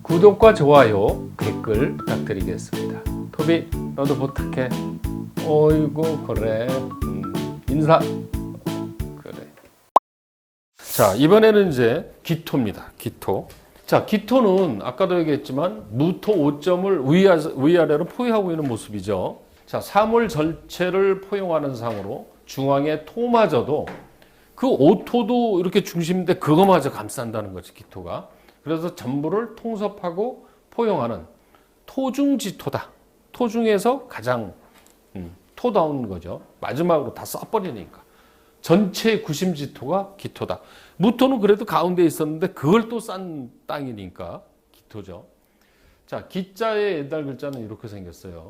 구독과 좋아요, 댓글 부탁드리겠습니다. 토비, 너도 부탁해. 어이구, 그래. 인사. 그래. 자, 이번에는 이제 기토입니다. 기토. 자, 기토는 아까도 얘기했지만 무토 5점을 위아래로 포위하고 있는 모습이죠. 자, 사물 전체를 포용하는 상으로 중앙에 토마저도 그 오토도 이렇게 중심인데 그거마저 감싼다는 거지, 기토가. 그래서 전부를 통섭하고 포용하는 토중지토다. 토 중에서 가장 토다운 거죠. 마지막으로 다 써버리니까. 전체 구심지토가 기토다. 무토는 그래도 가운데 있었는데 그걸 또 싼 땅이니까 기토죠. 자, 기자의 옛날 글자는 이렇게 생겼어요.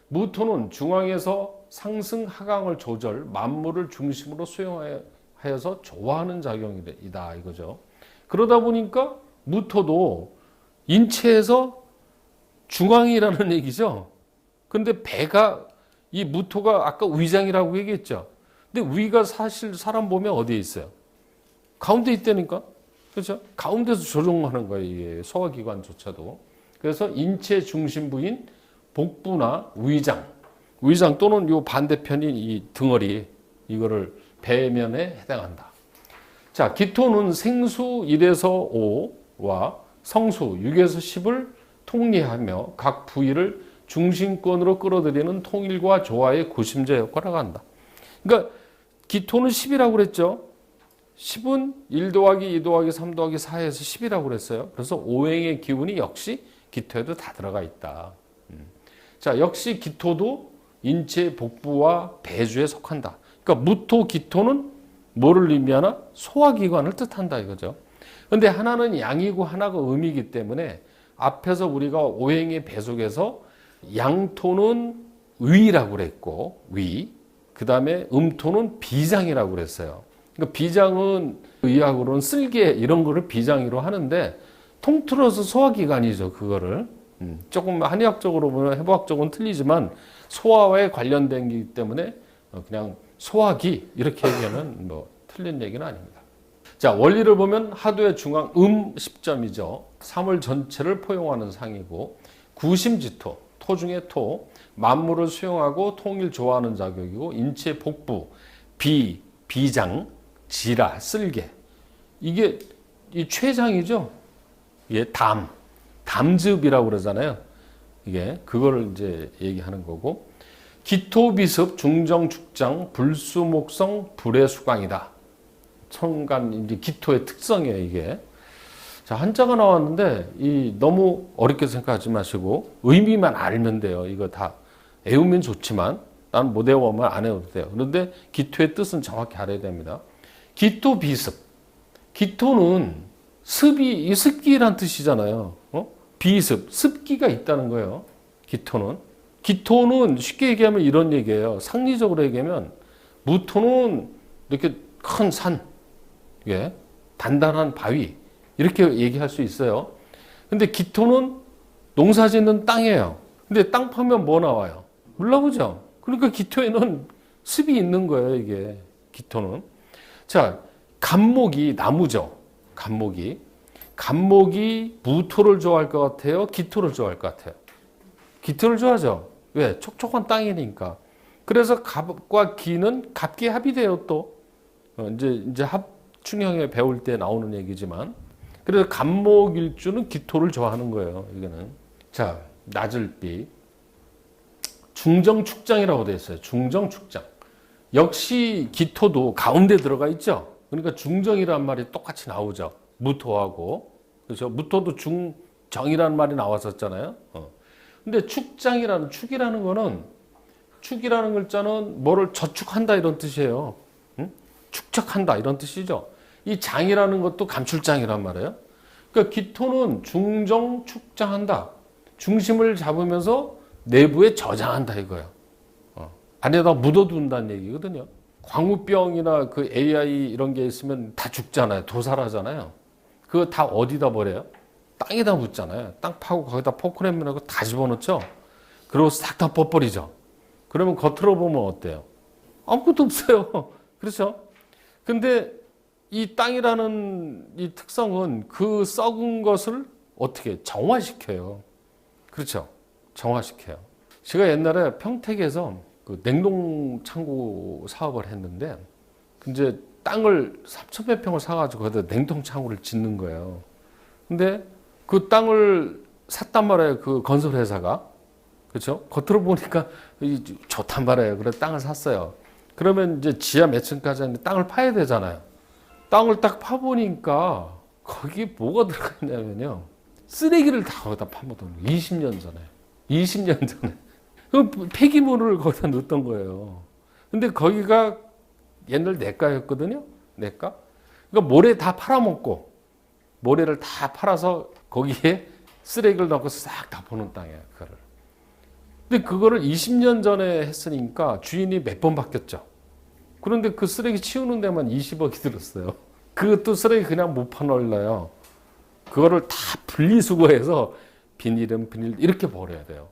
무토는 중앙에서 상승 하강을 조절, 만물을 중심으로 수용하여서 좋아하는 작용이다 이거죠. 그러다 보니까 무토도 인체에서 중앙이라는 얘기죠. 근데 배가 이 무토가 아까 위장이라고 얘기했죠. 근데 위가 사실 사람 보면 어디에 있어요? 가운데 있다니까. 그렇죠? 가운데서 조종하는 거예요. 이게 소화기관조차도. 그래서 인체 중심부인 복부나 위장 또는 요 반대편인 이 등어리 이거를 배면에 해당한다. 자, 기토는 생수 1에서 5와 성수 6에서 10을 통리하며 각 부위를 중심권으로 끌어들이는 통일과 조화의 구심제 역할을 한다. 그러니까 기토는 10이라고 그랬죠. 10은 1 더하기 2 더하기 3 더하기 4에서 10이라고 그랬어요. 그래서 오행의 기운이 역시 기토에도 다 들어가 있다. 자, 역시 기토도 인체 복부와 배주에 속한다. 그러니까 무토 기토는 뭐를 의미하나? 소화기관을 뜻한다 이거죠. 근데 하나는 양이고 하나가 음이기 때문에 앞에서 우리가 오행의 배속에서 양토는 위라고 그랬고 그 다음에 음토는 비장이라고 그랬어요. 그러니까 비장은 의학으로는 쓸개 이런 거를 비장이로 하는데 통틀어서 소화기관이죠. 그거를 조금 한의학적으로 보면 해부학적으로는 틀리지만 소화에 관련된 거기 때문에 그냥 소화기 이렇게 얘기하면 뭐 틀린 얘기는 아닙니다. 자, 원리를 보면 하도의 중앙 10점이죠. 사물 전체를 포용하는 상이고 구심지토, 토 중에 토, 만물을 수용하고 통일 조화하는 자격이고 인체 복부, 비장, 지라, 쓸개 이게 이 췌장이죠. 이게 담즙이라고 그러잖아요. 이게 그거를 이제 얘기하는 거고 기토비습, 중정축장, 불수목성, 불의 수강이다. 천간 이제 기토의 특성이에요 이게. 자, 한자가 나왔는데 너무 어렵게 생각하지 마시고 의미만 알면 돼요. 이거 다 외우면 좋지만 난 못 외우면 안 외워도 돼요. 그런데 기토의 뜻은 정확히 알아야 됩니다. 기토비습. 기토는 습기란 뜻이잖아요. 비습, 습기가 있다는 거예요. 기토는 쉽게 얘기하면 이런 얘기예요. 상리적으로 얘기하면 무토는 이렇게 큰 산, 단단한 바위 이렇게 얘기할 수 있어요. 근데 기토는 농사 짓는 땅이에요. 근데 땅 파면 뭐 나와요? 물 나오죠. 그러니까 기토에는 습이 있는 거예요. 이게 기토는. 자, 간목이 나무죠. 간목이 무토를 좋아할 것 같아요? 기토를 좋아할 것 같아요? 기토를 좋아하죠. 왜? 촉촉한 땅이니까. 그래서 갑과 기는 갑기합이 돼요. 또 이제 합충형에 배울 때 나오는 얘기지만, 그래서 간목일주는 기토를 좋아하는 거예요. 이거는. 자, 나즐비 중정축장이라고 되어 있어요. 중정축장. 역시 기토도 가운데 들어가 있죠. 그러니까 중정이라는 말이 똑같이 나오죠. 무토하고. 그렇죠? 무토도 중정이라는 말이 나왔었잖아요. 근데 축이라는 거는 축이라는 글자는 뭐를 저축한다 이런 뜻이에요. 축적한다 이런 뜻이죠. 이 장이라는 것도 감출장이란 말이에요. 그러니까 기토는 중정 축장한다. 중심을 잡으면서 내부에 저장한다 이거예요. 안에다 묻어둔다는 얘기거든요. 광우병이나 그 AI 이런 게 있으면 다 죽잖아요. 도살하잖아요. 그거 다 어디다 버려요? 땅에다 묻잖아요. 땅 파고 거기다 포크레민하고 다 집어넣죠. 그리고 싹 다 벗버리죠. 그러면 겉으로 보면 어때요? 아무것도 없어요. 그렇죠? 근데 이 땅이라는 이 특성은 그 썩은 것을 어떻게 정화시켜요. 그렇죠. 정화시켜요. 제가 옛날에 평택에서 그 냉동 창고 사업을 했는데 이제 땅을 3,000몇 평을 사가지고 거기다 냉동 창고를 짓는 거예요. 근데 그 땅을 샀단 말이에요. 그 건설회사가. 그렇죠? 겉으로 보니까 좋단 말이에요. 그래서 땅을 샀어요. 그러면 이제 지하 몇 층까지 하는데 땅을 파야 되잖아요. 땅을 딱 파보니까 거기에 뭐가 들어가 있냐면요. 쓰레기를 다 거기다 파묻은 거예요. 20년 전에. 20년 전에. 그 폐기물을 거기다 넣었던 거예요. 근데 거기가 옛날 내과였거든요. 내과. 그러니까 모래 다 팔아먹고 모래를 다 팔아서 거기에 쓰레기를 넣고 싹 다 보는 땅이에요. 그거를. 근데 그거를 20년 전에 했으니까 주인이 몇 번 바뀌었죠. 그런데 그 쓰레기 치우는 데만 20억이 들었어요. 그것도 쓰레기 그냥 못 파놓을래요. 그거를 다 분리수거해서 비닐은 비닐 이렇게 버려야 돼요.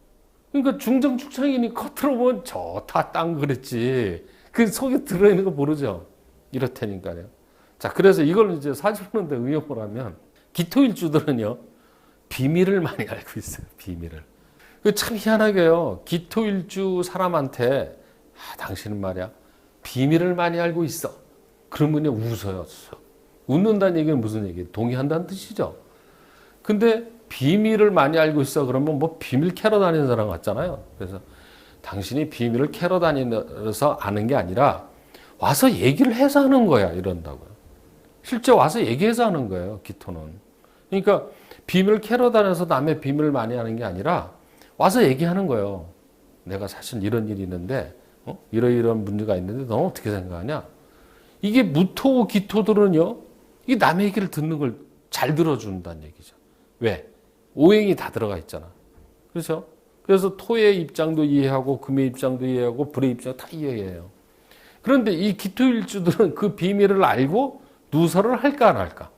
그러니까 중정축창이니 겉으로 보면 좋다 땅 그랬지. 그 속에 들어있는 거 모르죠. 이렇다니까요. 자, 그래서 이걸 이제 사주는데 응용을 하면 기토일주들은요 비밀을 많이 알고 있어요. 비밀을. 참 희한하게요. 기토일주 사람한테 당신은 말이야 비밀을 많이 알고 있어. 그러면 웃어요. 웃는다는 얘기는 무슨 얘기예요? 동의한다는 뜻이죠. 근데 비밀을 많이 알고 있어. 그러면 뭐 비밀 캐러 다니는 사람 같잖아요. 그래서 당신이 비밀을 캐러 다니면서 아는 게 아니라 와서 얘기를 해서 하는 거야. 이런다고요. 실제 와서 얘기해서 하는 거예요. 기토는. 그러니까 비밀을 캐러 다녀서 남의 비밀을 많이 하는 게 아니라 와서 얘기하는 거예요. 내가 사실 이런 일이 있는데 이러이러한 문제가 있는데 넌 어떻게 생각하냐? 이게 무토 기토들은요. 이 남의 얘기를 듣는 걸 잘 들어준다는 얘기죠. 왜? 오행이 다 들어가 있잖아. 그렇죠? 그래서 토의 입장도 이해하고 금의 입장도 이해하고 불의 입장 다 이해해요. 그런데 이 기토일주들은 그 비밀을 알고 누설을 할까 안 할까?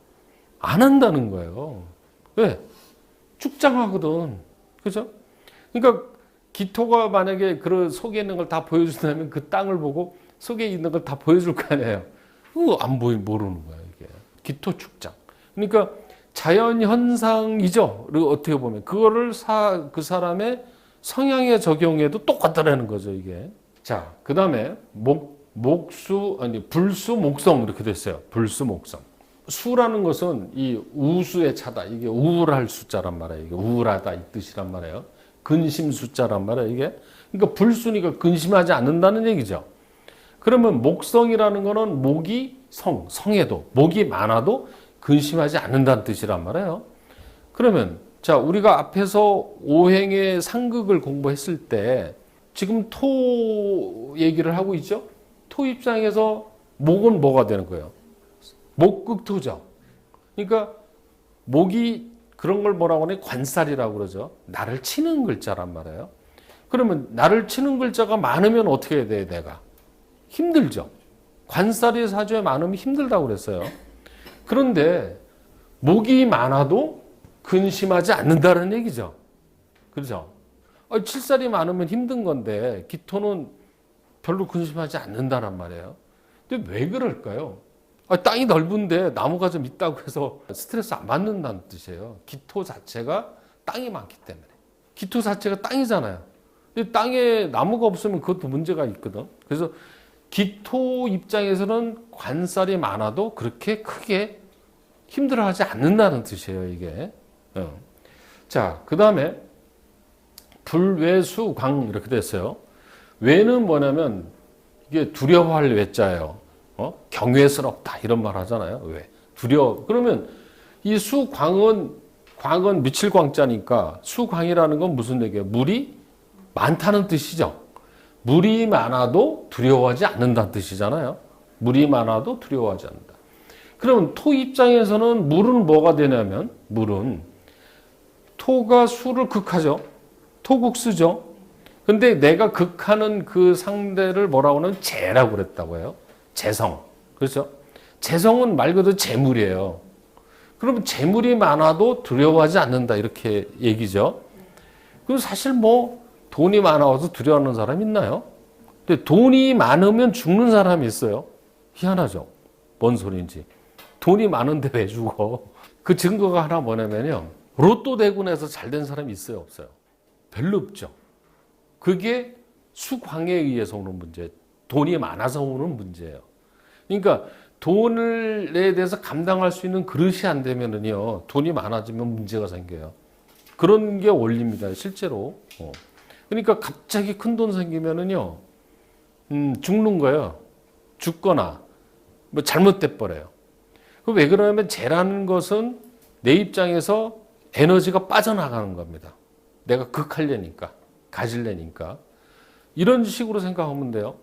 안 한다는 거예요. 왜? 축장하거든. 그죠? 그러니까 기토가 만약에 그 속에 있는 걸 다 보여준다면 그 땅을 보고 속에 있는 걸 다 보여줄 거 아니에요. 안 모르는 거예요, 이게. 기토 축장. 그러니까 자연 현상이죠. 그리고 어떻게 보면 그거를 그 사람의 성향에 적용해도 똑같다라는 거죠, 이게. 자, 그다음에 불수 목성 이렇게 됐어요. 불수 목성. 수라는 것은 이 우수의 차다. 이게 우울할 숫자란 말이에요. 이게 우울하다 이 뜻이란 말이에요. 근심 숫자란 말이에요, 이게. 그러니까 불수니까 근심하지 않는다는 얘기죠. 그러면 목성이라는 거는 목이 성에도 목이 많아도 근심하지 않는다는 뜻이란 말이에요. 그러면 자, 우리가 앞에서 오행의 상극을 공부했을 때 지금 토 얘기를 하고 있죠. 토 입장에서 목은 뭐가 되는 거예요? 목극토죠. 그러니까 목이 그런 걸 뭐라고 하냐? 관살이라고 그러죠. 나를 치는 글자란 말이에요. 그러면 나를 치는 글자가 많으면 어떻게 해야 돼, 내가? 힘들죠. 관살이 사주에 많으면 힘들다고 그랬어요. 그런데 목이 많아도 근심하지 않는다는 얘기죠. 그렇죠? 칠살이 많으면 힘든 건데 기토는 별로 근심하지 않는다란 말이에요. 근데 왜 그럴까요? 땅이 넓은데 나무가 좀 있다고 해서 스트레스 안 받는다는 뜻이에요. 기토 자체가 땅이 많기 때문에. 기토 자체가 땅이잖아요. 근데 땅에 나무가 없으면 그것도 문제가 있거든. 그래서 기토 입장에서는 관살이 많아도 그렇게 크게 힘들어하지 않는다는 뜻이에요, 이게. 자, 그 다음에 불외수광 이렇게 됐어요. 외는 뭐냐면 이게 두려워할 외자예요. 경외스럽다 이런 말 하잖아요. 왜? 두려워. 그러면 이 광은 미칠 광자니까 수광이라는 건 무슨 얘기예요? 물이 많다는 뜻이죠. 물이 많아도 두려워하지 않는다는 뜻이잖아요. 물이 많아도 두려워하지 않는다. 그러면 토 입장에서는 물은 뭐가 되냐면 물은 토가 수를 극하죠. 토국수죠. 근데 내가 극하는 그 상대를 뭐라고 하는 재라고 그랬다고 해요. 재성. 그렇죠? 재성은 말 그대로 재물이에요. 그러면 재물이 많아도 두려워하지 않는다 이렇게 얘기죠. 그리고 사실 뭐 돈이 많아서 두려워하는 사람 있나요? 근데 돈이 많으면 죽는 사람이 있어요. 희한하죠. 뭔 소리인지. 돈이 많은데 왜 죽어? 그 증거가 하나 뭐냐면요. 로또 되고 나서 잘 된 사람이 있어요, 없어요? 별로 없죠. 그게 수광에 의해서 오는 문제, 돈이 많아서 오는 문제예요. 그러니까 돈에 대해서 감당할 수 있는 그릇이 안 되면은요, 돈이 많아지면 문제가 생겨요. 그런 게 원리입니다, 실제로. 그러니까 갑자기 큰 돈 생기면은요, 죽는 거예요. 죽거나 뭐 잘못돼 버려요. 왜 그러냐면 재라는 것은 내 입장에서 에너지가 빠져나가는 겁니다. 내가 극하려니까, 가질려니까. 이런 식으로 생각하면 돼요.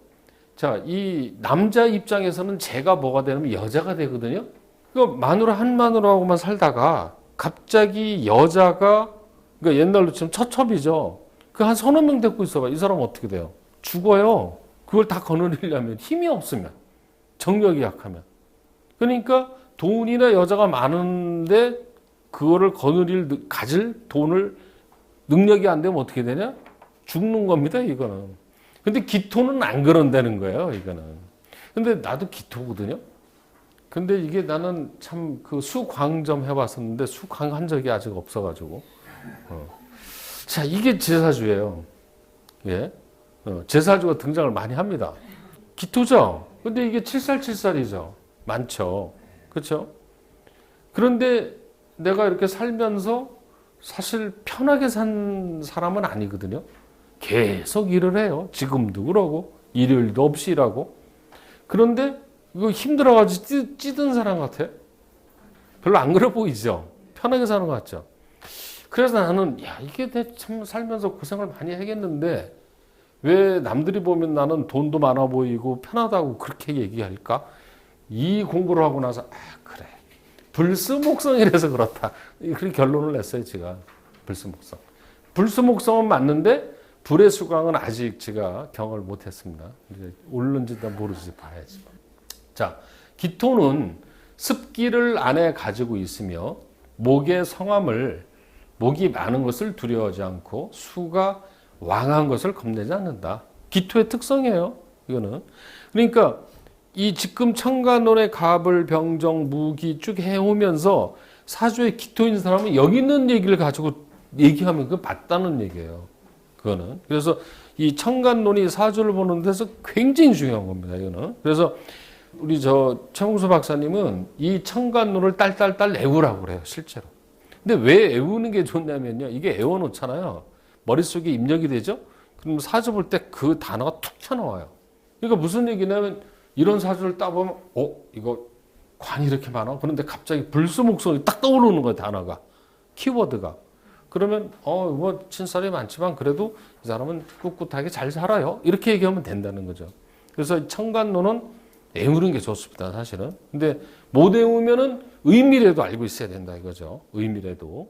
자, 이 남자 입장에서는 재가 뭐가 되냐면 여자가 되거든요. 그러니까 마누라 한 마누라하고만 살다가 갑자기 여자가, 그러니까 옛날로 치면 처첩이죠. 그 한 서너 명 데리고 있어봐. 이 사람 어떻게 돼요? 죽어요. 그걸 다 거느리려면 힘이 없으면, 정력이 약하면. 그러니까 돈이나 여자가 많은데 그거를 가질 돈을 능력이 안 되면 어떻게 되냐? 죽는 겁니다, 이거는. 근데 기토는 안 그런다는 거예요, 이거는. 근데 나도 기토거든요. 근데 이게 나는 참 그 수광 좀 해봤었는데 수광 한 적이 아직 없어가지고. 자, 이게 제사주예요. 예. 제사주가 등장을 많이 합니다. 기토죠. 근데 이게 7살이죠. 많죠. 그렇죠? 그런데 내가 이렇게 살면서 사실 편하게 산 사람은 아니거든요. 계속 일을 해요. 지금도 그러고 일요일도 없이 일하고. 그런데 이거 힘들어가지고 찌든 사람 같아. 별로 안 그래 보이죠. 편하게 사는 것 같죠. 그래서 나는 이게 내 참 살면서 고생을 많이 하겠는데 왜 남들이 보면 나는 돈도 많아 보이고 편하다고 그렇게 얘기할까? 이 공부를 하고 나서 그래. 불수목성이라서 그렇다. 그렇게 결론을 냈어요, 제가. 불수목성. 불수목성은 맞는데 불의 수광은 아직 제가 경험을 못했습니다. 옳는지도 모르지 봐야지. 자, 기토는 습기를 안에 가지고 있으며 목의 성함을 목이 많은 것을 두려워하지 않고 수가 왕한 것을 겁내지 않는다. 기토의 특성이에요. 이거는. 그러니까 이 지금 청간론의 갑을 병정 무기 쭉 해오면서 사주에 기토인 사람은 여기 있는 얘기를 가지고 얘기하면 그거 맞다는 얘기예요. 그거는. 그래서 이 청간론이 사주를 보는 데서 굉장히 중요한 겁니다. 이거는. 그래서 우리 최홍수 박사님은 이 청간론을 딸딸딸 외우라고 그래요. 실제로. 근데 왜 외우는 게 좋냐면요. 이게 외워놓잖아요. 머릿속에 입력이 되죠? 그럼 사주 볼 때 그 단어가 툭 튀어나와요. 그러니까 무슨 얘기냐면 이런 사주를 따보면 이거 관이 이렇게 많아? 그런데 갑자기 불수목성이 딱 떠오르는 거예요. 단어가. 키워드가. 그러면 뭐 친살이 많지만 그래도 이 사람은 꿋꿋하게 잘 살아요. 이렇게 얘기하면 된다는 거죠. 그래서 청간론은 외우는 게 좋습니다. 사실은. 근데 못 외우면은 의미라도 알고 있어야 된다 이거죠. 의미라도.